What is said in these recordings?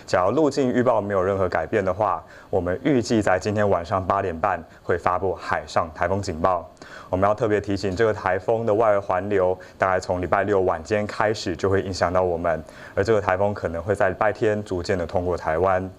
假如路径预报没有任何改变的话，我们预计在今天晚上8点半会发布海上台风警报。我们要特别提醒，这个台风的外围环流大概从礼拜6晚间开始就会影响到我们，而这个台风可能会在礼拜天逐渐的通过台湾。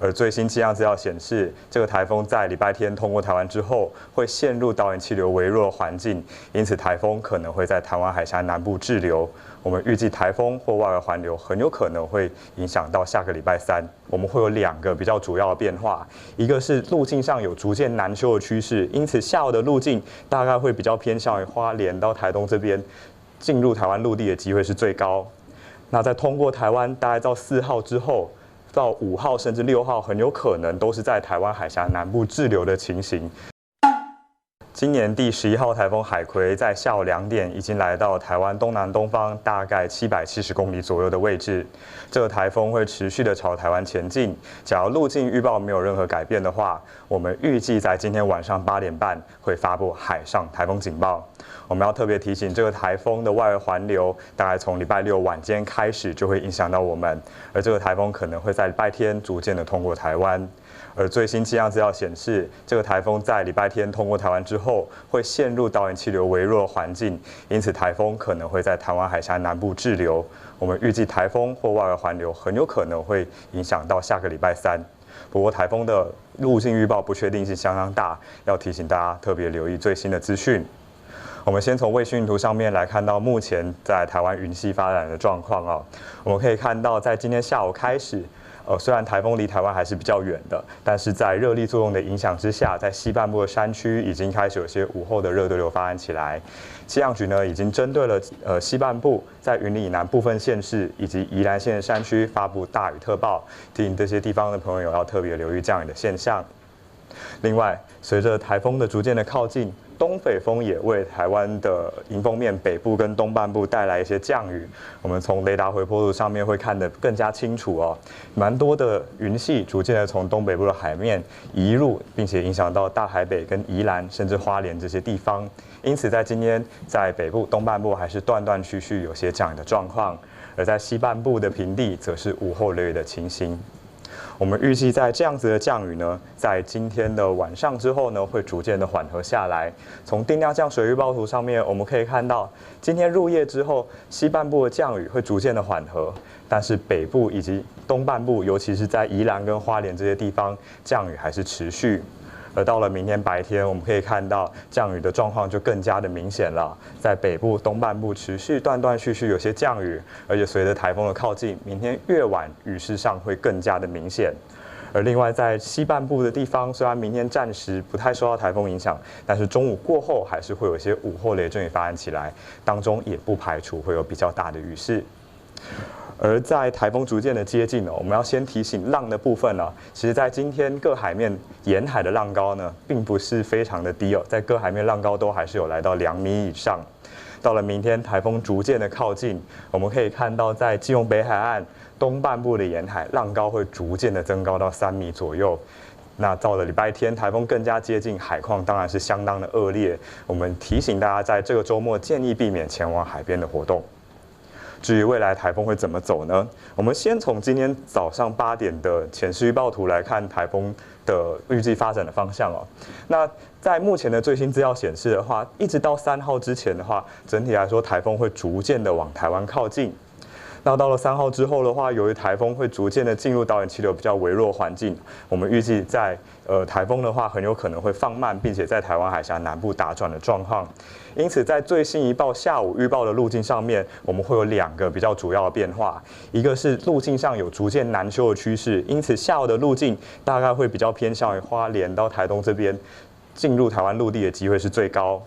而最新气象资料显示，这个台风在礼拜天通过台湾之后，会陷入导引气流微弱的环境，因此台风可能会在台湾海峡南部滞留。我们预计台风或外围环流很有可能会影响到下个礼拜3。我们会有2个比较主要的变化，一个是路径上有逐渐南修的趋势，因此下午的路径大概会比较偏向于花莲到台东这边，进入台湾陆地的机会是最高。那在通过台湾大概到4号之后，到5号甚至6号，很有可能都是在台湾海峡南部滞留的情形。今年第11号台风海葵在下午2点已经来到台湾东南东方大概770公里左右的位置。这个台风会持续的朝台湾前进。假如路径预报没有任何改变的话，我们预计在今天晚上8点半会发布海上台风警报。我们要特别提醒，这个台风的外围环流大概从礼拜6晚间开始就会影响到我们，而这个台风可能会在礼拜天逐渐的通过台湾。而最新气象资料显示，这个台风在礼拜天通过台湾之后，会陷入导引气流微弱的环境，因此台风可能会在台湾海峡南部滞留。我们预计台风或外围环流很有可能会影响到下个礼拜3。不过台风的路径预报不确定性相当大，要提醒大家特别留意最新的资讯。我们先从卫星云图上面来看到目前在台湾云系发展的状况啊，我们可以看到在今天下午开始。虽然台风离台湾还是比较远的，但是在热力作用的影响之下，在西半部的山区已经开始有些午后的热对流发展起来。气象局呢已经针对了西半部在云林以南部分县市以及宜兰县的山区发布大雨特报，提醒这些地方的朋友要特别留意降雨的现象。另外，随着台风的逐渐的靠近，东北风也为台湾的迎风面北部跟东半部带来一些降雨。我们从雷达回波图上面会看得更加清楚哦，蛮多的云系逐渐的从东北部的海面移入，并且影响到大台北跟宜兰甚至花莲这些地方。因此，在今天在北部东半部还是断断续续有些降雨的状况，而在西半部的平地则是午后雷雨的情形。我们预计在这样子的降雨呢，在今天的晚上之后呢，会逐渐的缓和下来。从定量降水预报图上面，我们可以看到，今天入夜之后，西半部的降雨会逐渐的缓和，但是北部以及东半部，尤其是在宜兰跟花莲这些地方，降雨还是持续。而到了明天白天，我们可以看到降雨的状况就更加的明显了。在北部、东半部持续断断续续有些降雨，而且随着台风的靠近，明天越晚雨势上会更加的明显。而另外在西半部的地方，虽然明天暂时不太受到台风影响，但是中午过后还是会有一些午后雷阵雨发展起来，当中也不排除会有比较大的雨势。而在台风逐渐的接近呢，我们要先提醒浪的部分呢，其实在今天各海面沿海的浪高呢，并不是非常的低哦，在各海面浪高都还是有来到2米以上。到了明天台风逐渐的靠近，我们可以看到在基隆北海岸东半部的沿海浪高会逐渐的增高到3米左右。那到了礼拜天，台风更加接近，海况当然是相当的恶劣。我们提醒大家，在这个周末建议避免前往海边的活动。至于未来台风会怎么走呢？我们先从今天早上8点的潜势预报图来看台风的预计发展的方向哦。那在目前的最新资料显示的话，一直到3号之前的话，整体来说台风会逐渐的往台湾靠近。那到了3号之后的话，由于台风会逐渐的进入导引气流比较微弱环境，我们预计在台风的话很有可能会放慢，并且在台湾海峡南部打转的状况。因此，在最新一报下午预报的路径上面，我们会有2个比较主要的变化，一个是路径上有逐渐南修的趋势，因此下午的路径大概会比较偏向于花莲到台东这边，进入台湾陆地的机会是最高。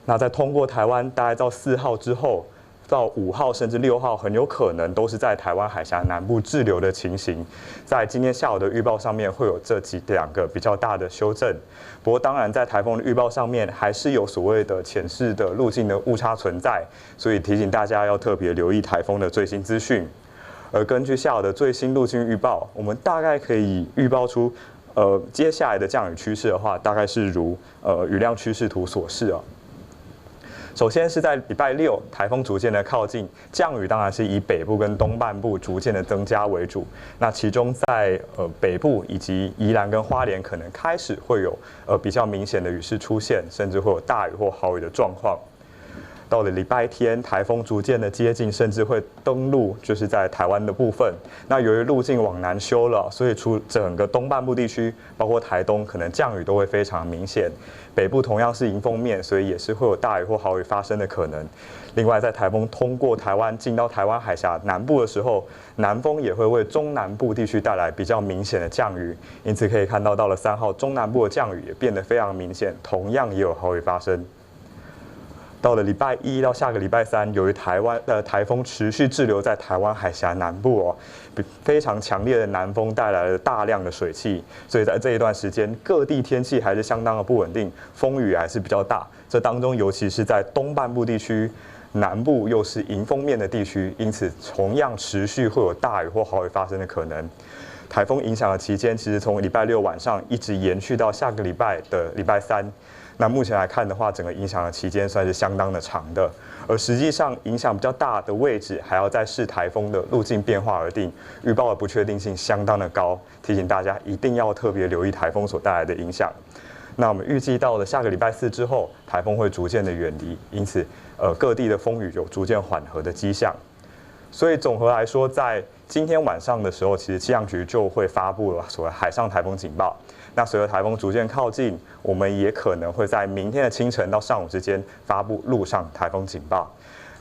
那在通过台湾大概到4号之后，到5号甚至6号，很有可能都是在台湾海峡南部滞留的情形。在今天下午的预报上面会有这2个比较大的修正。不过当然在台风的预报上面还是有所谓的浅势的路径的误差存在，所以提醒大家要特别留意台风的最新资讯。而根据下午的最新路径预报，我们大概可以预报出接下来的降雨趋势的话，大概是如雨量趋势图所示哦。首先是在礼拜六，台风逐渐的靠近，降雨当然是以北部跟东半部逐渐的增加为主。那其中在北部以及宜兰跟花莲，可能开始会有比较明显的雨势出现，甚至会有大雨或豪雨的状况。到了礼拜天，台风逐渐的接近，甚至会登陆，就是在台湾的部分。那由于路径往南修了，所以整个东半部地区，包括台东，可能降雨都会非常明显。北部同样是迎风面，所以也是会有大雨或豪雨发生的可能。另外，在台风通过台湾进到台湾海峡南部的时候，南风也会为中南部地区带来比较明显的降雨。因此可以看到，到了3号，中南部的降雨也变得非常明显，同样也有豪雨发生。到了礼拜一到下个礼拜3，由于台风持续滞留在台湾海峡南部非常强烈的南风带来了大量的水汽，所以在这一段时间，各地天气还是相当的不稳定，风雨还是比较大。这当中，尤其是在东半部地区，南部又是迎风面的地区，因此同样持续会有大雨或豪雨发生的可能。台风影响的期间，其实从礼拜六晚上一直延续到下个礼拜的礼拜3。那目前来看的话，整个影响的期间算是相当的长的，而实际上影响比较大的位置，还要再视台风的路径变化而定，预报的不确定性相当的高，提醒大家一定要特别留意台风所带来的影响。那我们预计到了下个礼拜4之后，台风会逐渐的远离，因此各地的风雨有逐渐缓和的迹象。所以总和来说，在今天晚上的时候，其实气象局就会发布了所谓海上台风警报。那随着台风逐渐靠近，我们也可能会在明天的清晨到上午之间发布陆上台风警报。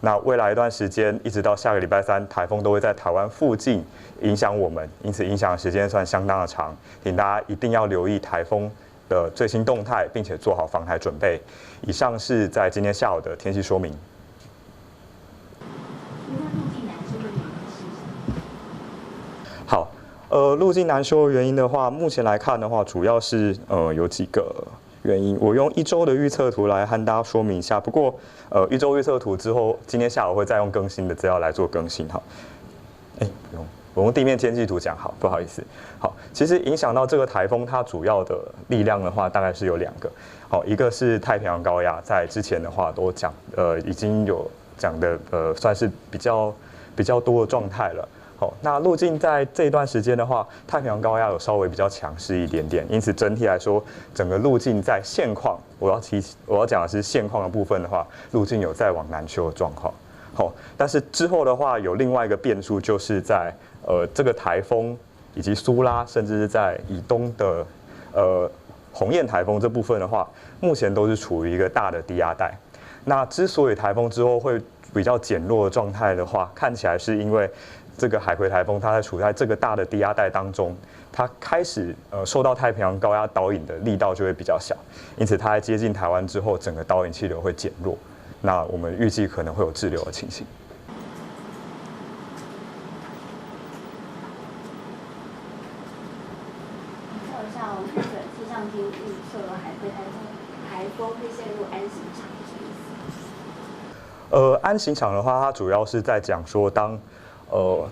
那未来一段时间，一直到下个礼拜3，台风都会在台湾附近影响我们，因此影响的时间算相当的长，请大家一定要留意台风的最新动态，并且做好防台准备。以上是在今天下午的天气说明。好。路径难修的原因的话，目前来看的话，主要是有几个原因。我用1周的预测图来和大家说明一下。不过1周预测图之后，今天下午会再用更新的资料来做更新哈。不用，我用地面天气图讲好，不好意思。好，其实影响到这个台风，它主要的力量的话，大概是有2个。好，一个是太平洋高压，在之前的话都讲已经有讲的算是比较多的状态了。好，那路径在这一段时间的话，太平洋高压有稍微比较强势一点点，因此整体来说，整个路径在现况，我要讲的是现况的部分的话，路径有在往南修的状况。好，但是之后的话，有另外一个变数，就是在这个台风以及苏拉，甚至是在以东的鸿雁台风这部分的话，目前都是处于一个大的低压带。那之所以台风之后会比较减弱的状态的话，看起来是因为这个海葵台风，它在处在这个大的低压带当中，它开始受到太平洋高压导引的力道就会比较小，因此它在接近台湾之后，整个导引气流会减弱。那我们预计可能会有滞留的情形。看一下日本气象厅预测海葵台风会陷入安刑场，是什么意思？安刑场的话，它主要是在讲说，当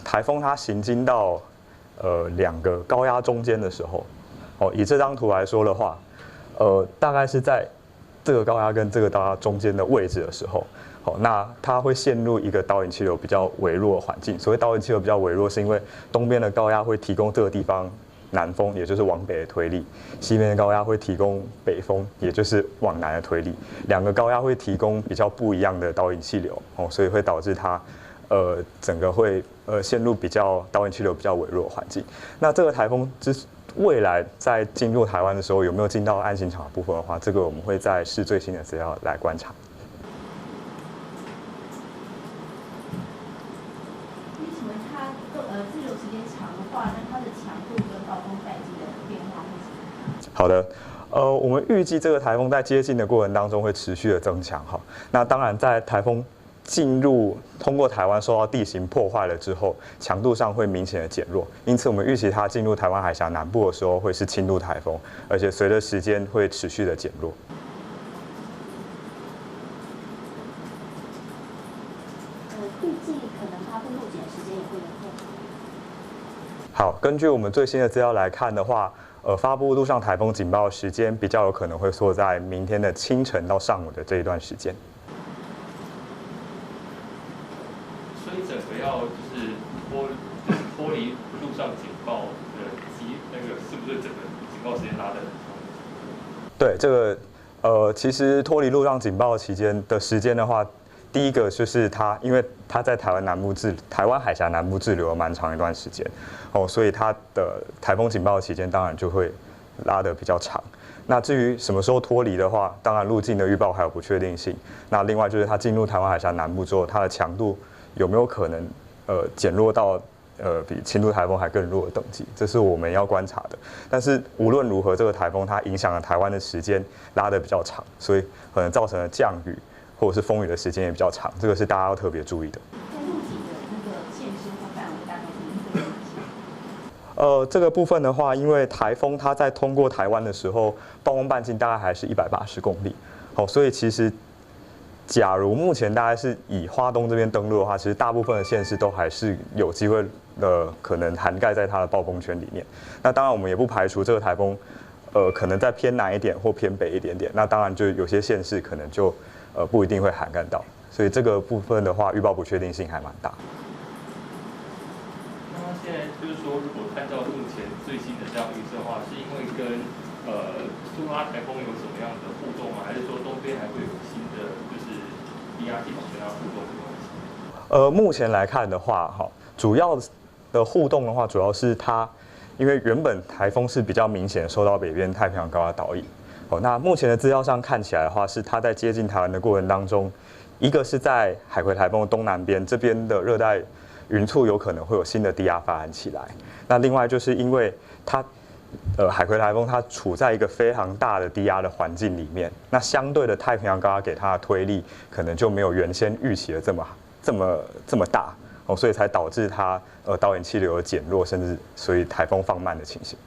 台风它行经到2个高压中间的时候，以这张图来说的话，大概是在这个高压跟这个高压中间的位置的时候，那它会陷入一个导引气流比较微弱的环境。所谓导引气流比较微弱，是因为东边的高压会提供这个地方南风，也就是往北的推力；西边的高压会提供北风，也就是往南的推力。2个高压会提供比较不一样的导引气流，所以会导致它整个会陷入比较导引气流比较微弱的环境。那这个台风未来在进入台湾的时候，有没有进到安刑场的部分的话，这个我们会再视最新的资料来观察。为什么它滞留时间长的话，那它的强度跟暴风带季的变化会怎么样？好的，我们预计这个台风在接近的过程当中会持续的增强哈。那当然，在台风通过台湾受到地形破坏了之后，强度上会明显的减弱，因此我们预期它进入台湾海峡南部的时候会是轻度台风，而且随着时间会持续的减弱。预计可能它会入检时间也会延后。好，根据我们最新的资料来看的话，发布陆上台风警报的时间比较有可能会缩在明天的清晨到上午的这一段时间。那个是不是整个警报时间拉得很长？对，这个其实脱离陆上警报期间的时间的话，第一个就是因为它在台湾海峡南部滞留了蛮长一段时间，所以它的台风警报期间当然就会拉得比较长。那至于什么时候脱离的话，当然路径的预报还有不确定性。那另外就是它进入台湾海峡南部之后，它的强度有没有可能减弱到比轻度台风还更弱的等级，这是我们要观察的。但是无论如何，这个台风它影响了台湾的时间拉得比较长，所以可能造成了降雨或者是风雨的时间也比较长，这个是大家要特别注意的。这个部分的话，因为台风它在通过台湾的时候，暴风半径大概还是180公里，所以其实假如目前大概是以花东这边登陆的话，其实大部分的县市都还是有机会可能涵盖在它的暴风圈里面。那当然我们也不排除这个台风可能再偏南一点或偏北一点点，那当然就有些县市可能就不一定会涵盖到，所以这个部分的话，预报不确定性还蛮大。那现在就是说，如果按照目前最新的这样预测的话，是因为跟苏拉台风有什么样的互动吗？还是说东边还会有新的就是低压系统跟它互动的关系？目前来看的话，主要的互动的话，主要是它，因为原本台风是比较明显受到北边太平洋高压导引。那目前的资料上看起来的话，是它在接近台湾的过程当中，一个是在海葵台风的东南边这边的热带云簇有可能会有新的低压发展起来。那另外就是因为它海葵台风它处在一个非常大的低压的环境里面，那相对的太平洋高压给它的推力可能就没有原先预期的这么大，所以才导致它导引气流的减弱，甚至所以台风放慢的情形。